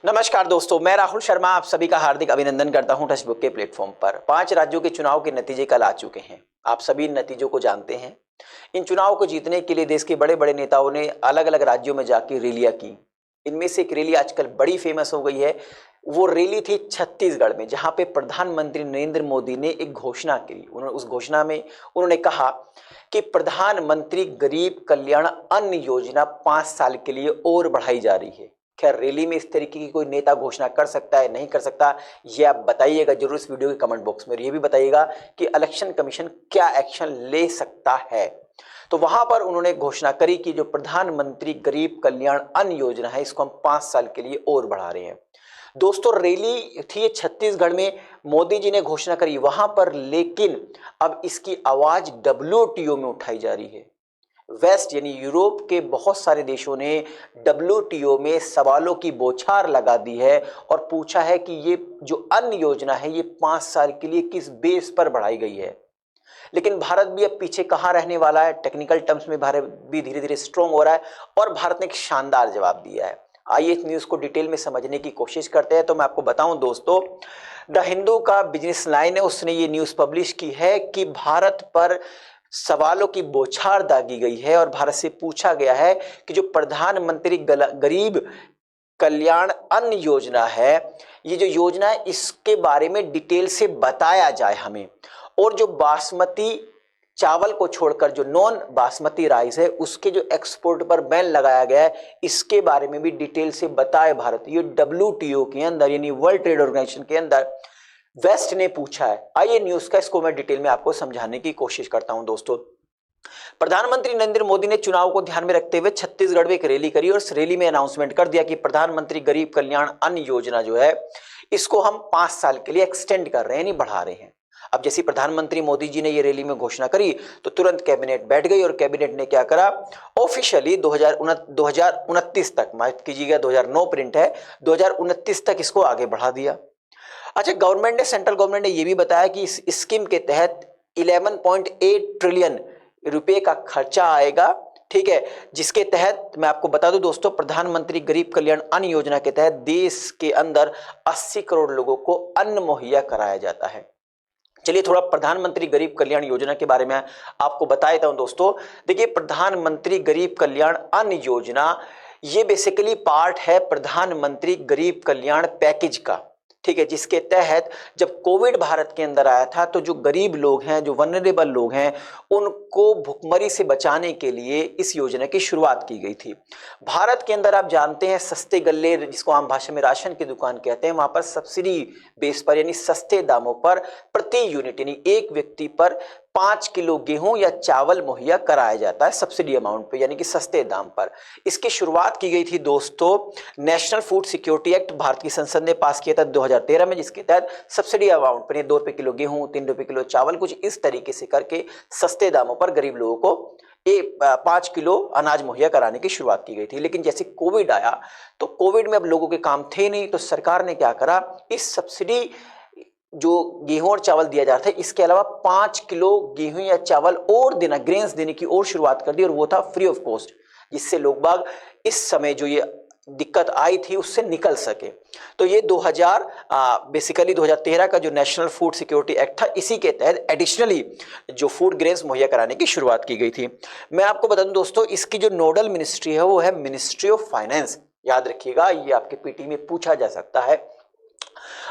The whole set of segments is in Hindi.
नमस्कार दोस्तों, मैं राहुल शर्मा आप सभी का हार्दिक अभिनंदन करता हूं टचबुक के प्लेटफॉर्म पर। 5 राज्यों के चुनाव के नतीजे कल आ चुके हैं। आप सभी इन नतीजों को जानते हैं। इन चुनाव को जीतने के लिए देश के बड़े बड़े नेताओं ने अलग अलग राज्यों में जाकर रैलियां की। इनमें से एक रैली आजकल बड़ी फेमस हो गई है। वो रैली थी छत्तीसगढ़ में, जहां पे प्रधानमंत्री नरेंद्र मोदी ने एक घोषणा की। उन्होंने उस घोषणा में उन्होंने कहा कि प्रधानमंत्री गरीब कल्याण अन्न योजना 5 साल के लिए और बढ़ाई जा रही है। खैर, रैली में इस तरीके की कोई नेता घोषणा कर सकता है, नहीं कर सकता, ये आप बताइएगा जरूर इस वीडियो के कमेंट बॉक्स में। ये भी बताइएगा कि इलेक्शन कमीशन क्या एक्शन ले सकता है। तो वहां पर उन्होंने घोषणा करी कि जो प्रधानमंत्री गरीब कल्याण अन्न योजना है, इसको हम 5 साल के लिए और बढ़ा रहे हैं। दोस्तों, रैली थी छत्तीसगढ़ में, मोदी जी ने घोषणा करी वहां पर, लेकिन अब इसकी आवाज WTO में उठाई जा रही है। वेस्ट यानी यूरोप के बहुत सारे देशों ने WTO में सवालों की बौछार लगा दी है और पूछा है कि ये जो अन्न योजना है ये 5 साल के लिए किस बेस पर बढ़ाई गई है। लेकिन भारत भी अब पीछे कहां रहने वाला है। टेक्निकल टर्म्स में भारत भी धीरे धीरे स्ट्रांग हो रहा है और भारत ने एक शानदार जवाब दिया है। आइए इस न्यूज को डिटेल में समझने की कोशिश करते हैं। तो मैं आपको बताऊं दोस्तों, द हिंदू का बिजनेस लाइन है, उसने ये न्यूज पब्लिश की है कि भारत पर सवालों की बौछार दागी गई है और भारत से पूछा गया है कि जो प्रधानमंत्री गरीब कल्याण अन्न योजना है, ये जो योजना है इसके बारे में डिटेल से बताया जाए हमें। और जो बासमती चावल को छोड़कर जो नॉन बासमती राइस है उसके जो एक्सपोर्ट पर बैन लगाया गया है, इसके बारे में भी डिटेल से बताए भारत। ये WTO के अंदर यानी वर्ल्ड ट्रेड ऑर्गेनाइजेशन के अंदर वेस्ट ने पूछा है। आइए न्यूज का इसको मैं डिटेल में आपको समझाने की कोशिश करता हूं। दोस्तों, प्रधानमंत्री नरेंद्र मोदी ने चुनाव को ध्यान में रखते हुए छत्तीसगढ़ में एक रैली करी और इस रैली में अनाउंसमेंट कर दिया कि प्रधानमंत्री गरीब कल्याण अन्न योजना जो है इसको हम 5 साल के लिए एक्सटेंड कर रहे हैं, यानी बढ़ा रहे हैं। अब जैसे प्रधानमंत्री मोदी जी ने ये रैली में घोषणा करी तो तुरंत कैबिनेट बैठ गई और कैबिनेट ने क्या करा, ऑफिशियली 2029 तक, माफ कीजिएगा 2009 प्रिंट है, 2029 तक इसको आगे बढ़ा दिया। अच्छा, गवर्नमेंट ने, सेंट्रल गवर्नमेंट ने यह भी बताया कि इस स्कीम के तहत 11.8 ट्रिलियन रुपए का खर्चा आएगा। ठीक है, जिसके तहत मैं आपको बता दूं दोस्तों, प्रधानमंत्री गरीब कल्याण अन्न योजना के तहत देश के अंदर 80 करोड़ लोगों को अन्न मुहैया कराया जाता है। चलिए थोड़ा प्रधानमंत्री गरीब कल्याण योजना के बारे में आपको बता देता हूं दोस्तों। देखिए, प्रधानमंत्री गरीब कल्याण अन्न योजना ये बेसिकली पार्ट है प्रधानमंत्री गरीब कल्याण पैकेज का। ठीक है, जिसके तहत जब कोविड भारत के अंदर आया था तो जो गरीब लोग हैं, जो वनरेबल लोग हैं, उनको भुखमरी से बचाने के लिए इस योजना की शुरुआत की गई थी। भारत के अंदर आप जानते हैं सस्ते गल्ले, जिसको आम भाषा में राशन की दुकान कहते हैं, वहां पर सब्सिडी बेस पर यानी सस्ते दामों पर प्रति यूनिट यानी एक व्यक्ति पर 5 किलो गेहूं या चावल मुहैया कराया जाता है सब्सिडी अमाउंट पे, यानी कि सस्ते दाम पर। इसकी शुरुआत की गई थी दोस्तों national food security act Bharat की संसद ने पास किया था 2013 में, जिसके तहत सब्सिडी अमाउंट पर 2 रुपए किलो गेहूं, 3 रुपए किलो चावल, कुछ इस तरीके से करके सस्ते दामों पर गरीब लोगों को 5 किलो अनाज मुहैया कराने की शुरुआत की गई थी। लेकिन जैसे कोविड आया तो कोविड में अब लोगों के काम थे नहीं, तो सरकार ने क्या करा, इस सब्सिडी जो गेहूं और चावल दिया जा रहा था इसके अलावा 5 किलो गेहूं या चावल और देना, ग्रेन्स देने की और शुरुआत कर दी, और वो था फ्री ऑफ कॉस्ट, जिससे लोग बाग इस समय जो ये दिक्कत आई थी उससे निकल सके। तो ये बेसिकली 2013 का जो नेशनल फूड सिक्योरिटी एक्ट था, इसी के तहत एडिशनली जो फूड ग्रेन्स मुहैया कराने की शुरुआत की गई थी। मैं आपको बता दूं दोस्तों, इसकी जो नोडल मिनिस्ट्री है वो है मिनिस्ट्री ऑफ फाइनेंस। याद रखिएगा, ये आपके पीटी में पूछा जा सकता है।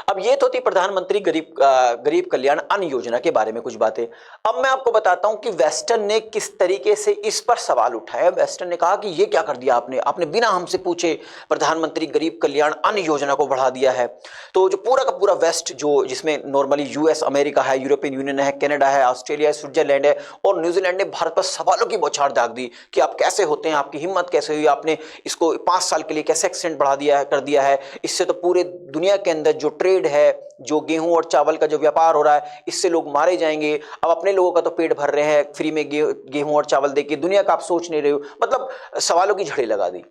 अब ये तो थी प्रधानमंत्री गरीब कल्याण अन्न योजना के बारे में कुछ बातें। अब मैं आपको बताता हूं कि वेस्टर्न ने किस तरीके से इस पर सवाल उठाया। वेस्टर्न ने कहा कि ये क्या कर दिया आपने, आपने बिना हमसे पूछे प्रधानमंत्री गरीब कल्याण अन्न योजना को बढ़ा दिया है। तो जो पूरा का पूरा वेस्ट, जो जिसमें नॉर्मली US अमेरिका है, यूरोपियन यूनियन है, कनाडा है, ऑस्ट्रेलिया है, स्विट्जरलैंड है और न्यूजीलैंड ने भारत पर सवालों की बौछार दाग दी कि आप कैसे होते हैं, आपकी हिम्मत कैसे हुई, आपने इसको 5 साल के लिए कैसे एक्सटेंड बढ़ा दिया है, कर दिया है। इससे तो पूरे दुनिया के अंदर जो ट्रेड है, जो गेहूं और चावल का जो व्यापार हो रहा है, इससे लोग मारे जाएंगे। अब अपने लोगों का तो पेट भर रहे हैं फ्री में गेहूं और चावल देके, दुनिया का आप सोच नहीं रहे हो। मतलब सवालों की झड़ी लगा दी।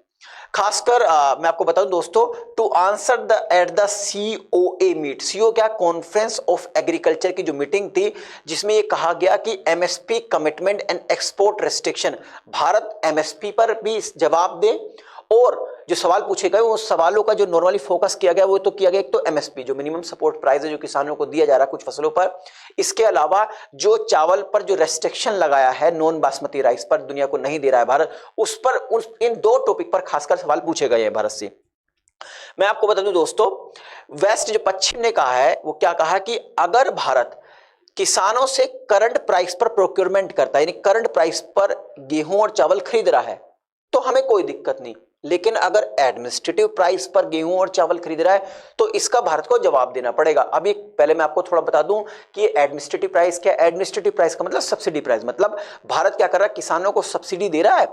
खासकर मैं आपको बताऊं दोस्तों, to answer at the COA मीट, CO क्या, कॉन्फ्रेंस ऑफ एग्रीकल्चर की जो मीटिंग थी, जिसमें ये कहा गया कि MSP commitment and export restriction, Bharat MSP पर भी जवाब दे और जो सवाल पूछे गए उन सवालों का जो नॉर्मली फोकस किया गया वो तो किया गया एक तो एमएसपी जो मिनिमम सपोर्ट प्राइस है जो किसानों को दिया जा रहा है कुछ फसलों पर, इसके अलावा जो चावल पर जो रेस्ट्रिक्शन लगाया है नॉन बासमती राइस पर दुनिया को नहीं दे रहा है भारत, उस पर इन दो टॉपिक पर खासकर सवाल पूछे गए हैं भारत से। मैं आपको बता दूं दोस्तों, वेस्ट जो पश्चिम ने कहा है वो क्या कहा कि अगर भारत किसानों से करंट प्राइस पर प्रोक्योरमेंट करता है यानी करंट प्राइस पर गेहूं और चावल खरीद रहा है तो हमें कोई दिक्कत नहीं, लेकिन अगर एडमिनिस्ट्रेटिव प्राइस पर गेहूं और चावल खरीद रहा है तो इसका भारत को जवाब देना पड़ेगा। अभी पहले मैं आपको थोड़ा बता दूं कि एडमिनिस्ट्रेटिव प्राइस क्या है। एडमिनिस्ट्रेटिव प्राइस का मतलब सब्सिडी प्राइस, मतलब भारत क्या कर रहा है किसानों को सब्सिडी दे रहा है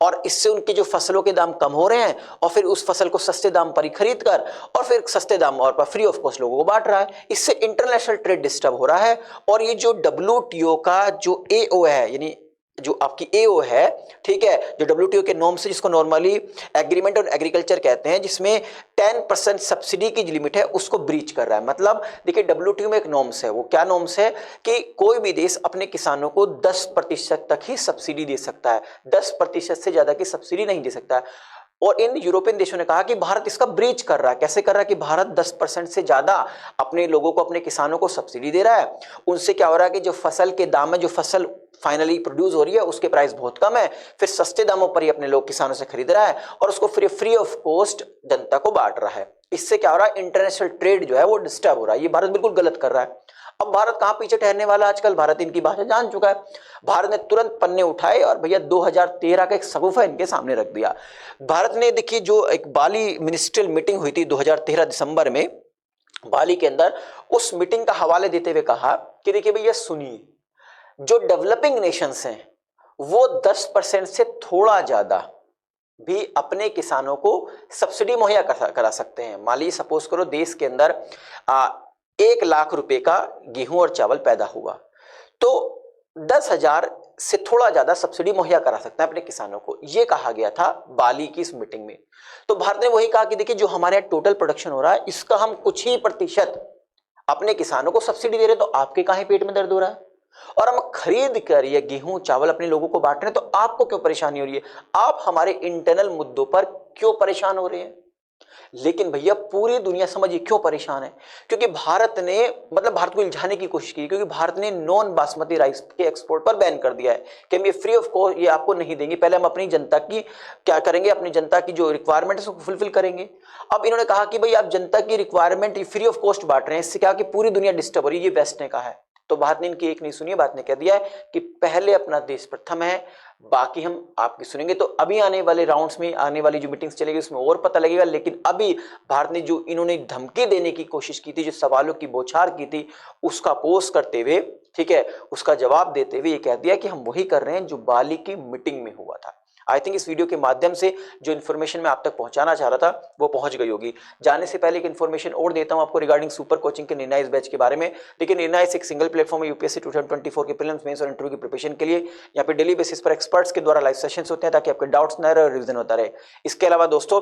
और इससे उनके जो फसलों के दाम कम हो रहे हैं और फिर उस फसल को सस्ते दाम पर ही खरीद कर और फिर सस्ते दाम और पर फ्री ऑफ कॉस्ट लोगों को बांट रहा है। इससे इंटरनेशनल ट्रेड डिस्टर्ब हो रहा है और ये जो WTO का जो AO है यानी जो आपकी AO है, ठीक है, जो WTO के नॉर्म्स है जिसको नॉर्मली एग्रीमेंट ऑन एग्रीकल्चर कहते हैं, जिसमें 10% सब्सिडी की जो लिमिट है उसको ब्रीच कर रहा है। मतलब देखिए WTO में एक नॉर्म्स है, वो क्या नॉर्म्स है कि कोई भी देश अपने किसानों को 10% तक ही सब्सिडी दे सकता है, 10% से ज्यादा की सब्सिडी नहीं दे सकता है। और इन यूरोपियन देशों ने कहा कि भारत इसका ब्रीच कर रहा है। कैसे कर रहा है कि भारत 10% से ज्यादा अपने लोगों को अपने किसानों को सब्सिडी दे रहा है। उनसे क्या हो रहा है कि जो फसल के दाम है, जो फसल फाइनली प्रोड्यूस हो रही है उसके प्राइस बहुत कम है, फिर सस्ते दामों पर ही अपने लोग किसानों से खरीद रहा है और उसको फ्री ऑफ कॉस्ट जनता को बांट रहा है। इससे क्या हो रहा है इंटरनेशनल ट्रेड जो है वो डिस्टर्ब हो रहा है। ये भारत बिल्कुल गलत कर रहा है। अब भारत कहां पीछे ठहरने वाला, आजकल भारत इनकी भाषा जान चुका है। भारत ने तुरंत पन्ने उठाए और भैया 2013 का एक सगुफा इनके सामने रख दिया। भारत ने देखिए जो एक बाली मिनिस्ट्रियल मीटिंग हुई थी 2013 दिसंबर में बाली के अंदर, उस मीटिंग का हवाले देते हुए कहा कि देखिए भैया सुनिए, जो डेवलपिंग नेशंस हैं वो 10% से थोड़ा ज्यादा भी अपने किसानों को सब्सिडी मुहैया करा सकते हैं। मान लीजिए सपोज करो देश के अंदर 1 लाख रुपए का गेहूं और चावल पैदा हुआ तो 10,000 से थोड़ा ज्यादा सब्सिडी मुहैया करा सकता है अपने किसानों को। यह कहा गया था बाली की इस मीटिंग में। तो भारत ने वही कहा कि देखिए जो हमारे यहाँ टोटल प्रोडक्शन हो रहा है इसका हम कुछ ही प्रतिशत अपने किसानों को सब्सिडी दे रहे हैं, तो आपके काहे पेट में दर्द हो रहा है? और हम खरीद कर ये गेहूं चावल अपने लोगों को बांट रहे हैं तो आपको क्यों परेशानी हो रही है? आप हमारे इंटरनल मुद्दों पर क्यों परेशान हो रहे हैं? लेकिन भैया पूरी दुनिया समझिए क्यों परेशान है, क्योंकि भारत ने मतलब भारत को इल्जाने की कोशिश की, क्योंकि भारत ने नॉन बासमती राइस के एक्सपोर्ट पर बैन कर दिया है कि हम ये फ्री ऑफ कॉस्ट ये आपको नहीं देंगे। पहले हम अपनी जनता की क्या करेंगे, अपनी जनता की जो रिक्वायरमेंट है उसको फुलफिल करेंगे। अब इन्होंने कहा कि भाई आप जनता की रिक्वायरमेंट फ्री ऑफ कॉस्ट बांट रहे हैं, इससे क्या कि पूरी दुनिया डिस्टर्ब हो रही है। ये वेस्ट ने कहा है। तो भारत ने इनकी एक नहीं सुनी, भारत ने कह दिया है कि पहले अपना देश प्रथम है, बाकी हम आपकी सुनेंगे। तो अभी आने वाले राउंड्स में आने वाली जो मीटिंग्स चलेगी उसमें और पता लगेगा। लेकिन अभी भारत ने जो इन्होंने धमकी देने की कोशिश की थी, जो सवालों की बौछार की थी, उसका पोस करते हुए, ठीक है, उसका जवाब देते हुए ये कह दिया कि हम वही कर रहे हैं जो बाली की मीटिंग में हुआ था। आई थिंक इस वीडियो के माध्यम से जो इन्फॉर्मेशन मैं आप तक पहुंचाना चाह रहा था वो पहुंच गई होगी। जाने से पहले एक इन्फॉर्मेशन और देता हूं आपको रिगार्डिंग सुपर कोचिंग के निर्णायक बैच के बारे में। देखिए निर्णायक एक सिंगल प्लेटफॉर्म है यूपीएससी 2024 के प्रीलिम्स मेंस और इंटरव्यू की प्रिपरेशन के लिए। यहाँ पे डेली बेसिस पर एक्सपर्ट्स के द्वारा लाइव सेशंस होते हैं ताकि आपके डाउट्स न रहे और रिवीजन होता रहे। इसके अलावा दोस्तों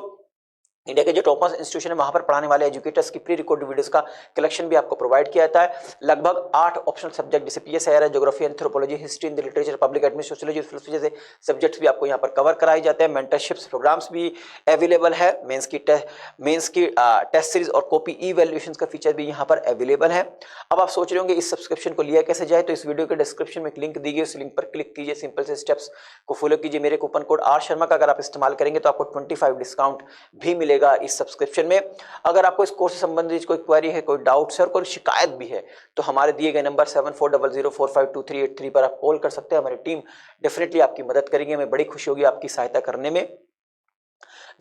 इंडिया के जो टॉपर्स इंस्टीट्यूशन है वहां पर पढ़ाने वाले एजुकेटर्स की प्री रिकॉर्ड वीडियोस का कलेक्शन भी आपको प्रोवाइड किया जाता है। लगभग 8 ऑप्शनल सब्जेक्ट जैसे PSIR, geography, anthropology, history in the literature, public administration, sociology, philosophy जैसे सब्जेक्ट्स भी आपको यहाँ पर कवर कराए जाते हैं। मेंटरशिप्स प्रोग्राम्स भी अवेलेबल है। मेंस की टेस्ट सीरीज और कॉपी ई वैल्यूएशन का फीचर भी यहाँ पर अवेलेबल है। अब आप सोच रहे होंगे इस सब्सक्रिप्शन को लिया कैसे जाए, तो इस वीडियो के डिस्क्रिप्शन में एक लिंक दी गई, उस लिंक पर क्लिक कीजिए, सिंपल से स्टेप्स को फॉलो कीजिए। मेरे कूपन कोड आर शर्मा का अगर आप इस्तेमाल करेंगे तो आपको 25 डिस्काउंट भी मिलेगा इस सब्सक्रिप्शन में। अगर आपको इस कोर्स से संबंधित कोई क्वेरी है, कोई डाउट्स है और कोई शिकायत भी है तो हमारे दिए गए नंबर 7400452383 पर आप कॉल कर सकते हैं। हमारी टीम डेफिनेटली आपकी मदद करेगी। हमें बड़ी खुशी होगी आपकी सहायता करने में।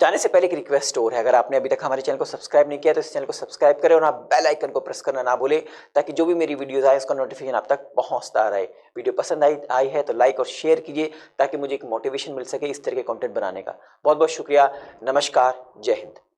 जाने से पहले एक रिक्वेस्ट और है, अगर आपने अभी तक हमारे चैनल को सब्सक्राइब नहीं किया तो इस चैनल को सब्सक्राइब करें और आप बेल आइकन को प्रेस करना ना भूलें ताकि जो भी मेरी वीडियोस आए उसका नोटिफिकेशन आप तक पहुंचता रहे। वीडियो पसंद आई है तो लाइक और शेयर कीजिए ताकि मुझे एक मोटिवेशन मिल सके इस तरह के कंटेंट बनाने का। बहुत बहुत शुक्रिया। नमस्कार। जय हिंद।